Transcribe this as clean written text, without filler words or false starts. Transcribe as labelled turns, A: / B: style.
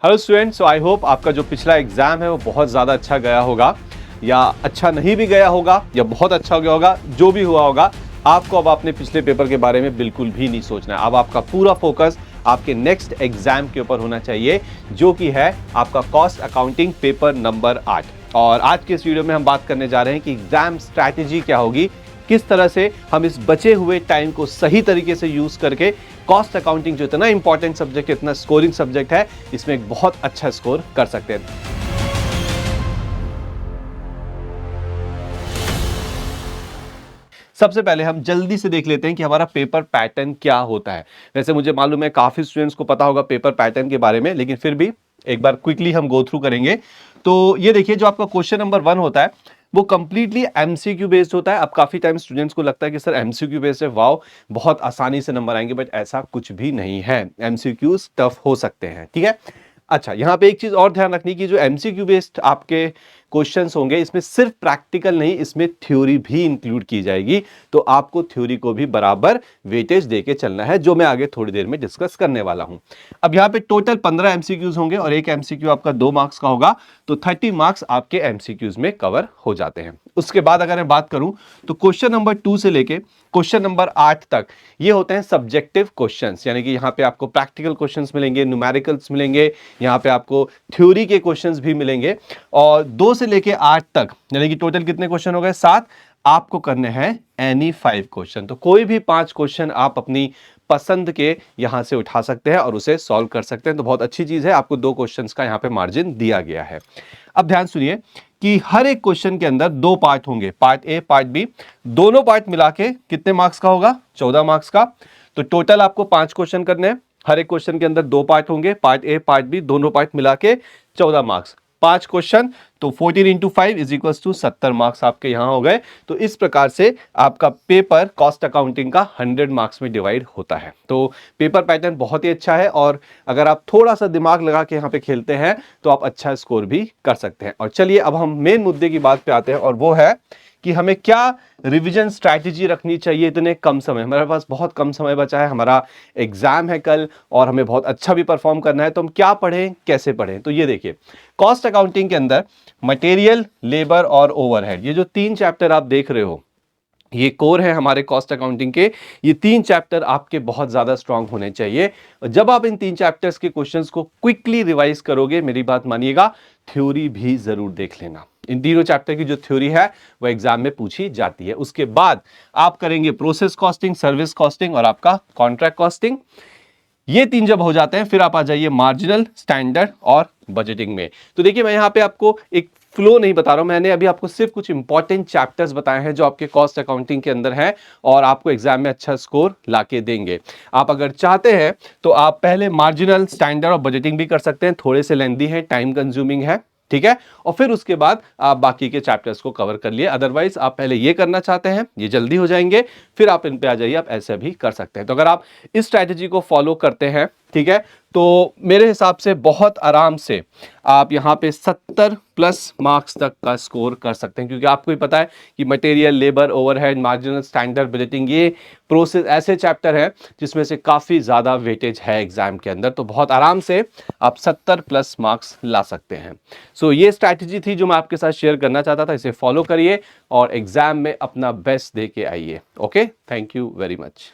A: Hello students, so I hope आपका जो पिछला एग्जाम है वो बहुत ज़्यादा अच्छा गया होगा या अच्छा नहीं भी गया होगा या बहुत अच्छा गया होगा। जो भी हुआ होगा, आपको अब अपने पिछले पेपर के बारे में बिल्कुल भी नहीं सोचना है। अब आपका पूरा फोकस आपके नेक्स्ट एग्जाम के ऊपर होना चाहिए, जो कि है आपका कॉस्ट अकाउंटिंग पेपर नंबर 8। और आज के इस वीडियो में हम बात करने जा रहे हैं कि एग्जाम स्ट्रैटेजी क्या होगी, किस तरह से हम इस बचे हुए टाइम को सही तरीके से यूज करके कॉस्ट अकाउंटिंग जो इतना इंपॉर्टेंट सब्जेक्ट है, इतना स्कोरिंग सब्जेक्ट है, इसमें एक बहुत अच्छा स्कोर कर सकते हैं। सबसे पहले हम जल्दी से देख लेते हैं कि हमारा पेपर पैटर्न क्या होता है। वैसे मुझे मालूम है काफी स्टूडेंट्स को पता होगा पेपर पैटर्न के बारे में, लेकिन फिर भी एक बार क्विकली हम गो थ्रू करेंगे। तो ये देखिए, जो आपका क्वेश्चन नंबर 1 होता है वो कंप्लीटली एमसीक्यू बेस्ड होता है। अब काफी टाइम स्टूडेंट्स को लगता है कि सर एमसीक्यू बेस्ड है, वाओ बहुत आसानी से नंबर आएंगे, बट ऐसा कुछ भी नहीं है। एमसीक्यूज टफ हो सकते हैं, ठीक है। अच्छा, यहाँ पे एक चीज और ध्यान रखनी की, जो एमसीक्यू बेस्ड आपके क्वेश्चंस होंगे इसमें सिर्फ प्रैक्टिकल नहीं, इसमें थ्योरी भी इंक्लूड की जाएगी। तो आपको थ्योरी को भी बराबर वेटेज देके चलना है, जो मैं आगे थोड़ी देर में डिस्कस करने वाला हूं। अब यहाँ पे टोटल 15 एमसीक्यूज होंगे और एक एमसीक्यू आपका 2 मार्क्स का होगा, तो 30 मार्क्स आपके एमसीक्यूज में कवर हो जाते हैं। उसके बाद अगर मैं बात करूं तो क्वेश्चन नंबर 2 से लेके क्वेश्चन नंबर 8 तक ये होते हैं सब्जेक्टिव क्वेश्चंस, यानी कि यहाँ पे आपको प्रैक्टिकल क्वेश्चंस मिलेंगे, न्यूमेरिकल्स मिलेंगे, यहाँ पे आपको थ्योरी के क्वेश्चंस भी मिलेंगे। और 2 से लेके 8 तक यानी कि टोटल कितने क्वेश्चन हो गए? 7। आपको करने हैं एनी 5 क्वेश्चन, तो कोई भी 5 क्वेश्चन आप अपनी पसंद के यहां से उठा सकते हैं और उसे सॉल्व कर सकते हैं। तो बहुत अच्छी चीज है, आपको 2 क्वेश्चंस का यहां पे मार्जिन दिया गया है। अब ध्यान सुनिए कि हर एक क्वेश्चन के अंदर 2 पार्ट होंगे, पार्ट ए पार्ट बी। दोनों पार्ट मिला के कितने मार्क्स का होगा? 14 मार्क्स का। तो टोटल आपको 5 क्वेश्चन करने हैं, हर एक क्वेश्चन के अंदर 2 पार्ट होंगे, पार्ट ए पार्ट बी, दोनों पार्ट मिला के 14 मार्क्स। 5 क्वेश्चन तो 14 into 5 is equal to 70 marks आपके यहां हो गए। तो इस प्रकार से आपका पेपर कॉस्ट अकाउंटिंग का 100 मार्क्स में डिवाइड होता है। तो पेपर पैटर्न बहुत ही अच्छा है और अगर आप थोड़ा सा दिमाग लगा के यहां पे खेलते हैं तो आप अच्छा स्कोर भी कर सकते हैं। और चलिए अब हम मेन मुद्दे की बात पे आते हैं, और वो है कि हमें क्या रिवीजन स्ट्रैटेजी रखनी चाहिए इतने कम समय। हमारे पास बहुत कम समय बचा है, हमारा एग्जाम है कल और हमें बहुत अच्छा भी परफॉर्म करना है, तो हम क्या पढ़ें, कैसे पढ़ें? तो ये देखिए, कॉस्ट अकाउंटिंग के अंदर मटेरियल, लेबर और ओवरहेड, ये जो 3 चैप्टर आप देख रहे हो, ये कोर है हमारे कॉस्ट अकाउंटिंग के। ये 3 चैप्टर आपके बहुत ज्यादा स्ट्रांग होने चाहिए। जब आप इन 3 चैप्टर्स के क्वेश्चंस को क्विकली रिवाइज करोगे, मेरी बात मानिएगा, थ्योरी भी जरूर देख लेना। इन तीनों चैप्टर की जो थ्योरी है वो एग्जाम में पूछी जाती है। उसके बाद आप करेंगे प्रोसेस कॉस्टिंग, सर्विस कॉस्टिंग और आपका कॉन्ट्रैक्ट कॉस्टिंग। ये 3 जब हो जाते हैं, फिर आप आ जाइए मार्जिनल, स्टैंडर्ड और बजटिंग में। तो देखिए, मैं यहां पे आपको एक फ्लो नहीं बता रहा हूं, मैंने अभी आपको सिर्फ कुछ इंपॉर्टेंट चैप्टर्स बताए हैं जो आपके कॉस्ट अकाउंटिंग के अंदर हैं और आपको एग्जाम में अच्छा स्कोर लाके देंगे। आप अगर चाहते हैं तो आप पहले मार्जिनल, स्टैंडर्ड और बजटिंग भी कर सकते हैं, थोड़े से लेंदी है, टाइम कंज्यूमिंग है, ठीक है। और फिर उसके बाद आप बाकी के चैप्टर्स को कवर कर लिए। अदरवाइज आप पहले ये करना चाहते हैं, ये जल्दी हो जाएंगे, फिर आप इन पे आ जाइए, आप ऐसे भी कर सकते हैं। तो अगर आप इस स्ट्रैटेजी को फॉलो करते हैं, ठीक है, तो मेरे हिसाब से बहुत आराम से आप यहाँ पे 70 प्लस मार्क्स तक का स्कोर कर सकते हैं, क्योंकि आपको ही पता है कि material, labour, overhead, marginal, standard, budgeting, ये प्रोसेस ऐसे चैप्टर हैं जिसमें से काफ़ी ज़्यादा वेटेज है एग्जाम के अंदर। तो बहुत आराम से आप 70 प्लस मार्क्स ला सकते हैं। सो ये स्ट्रैटेजी थी जो मैं आपके साथ शेयर करना चाहता था। इसे फॉलो करिए और एग्जाम में अपना बेस्ट दे के आइए। Okay, thank you very much.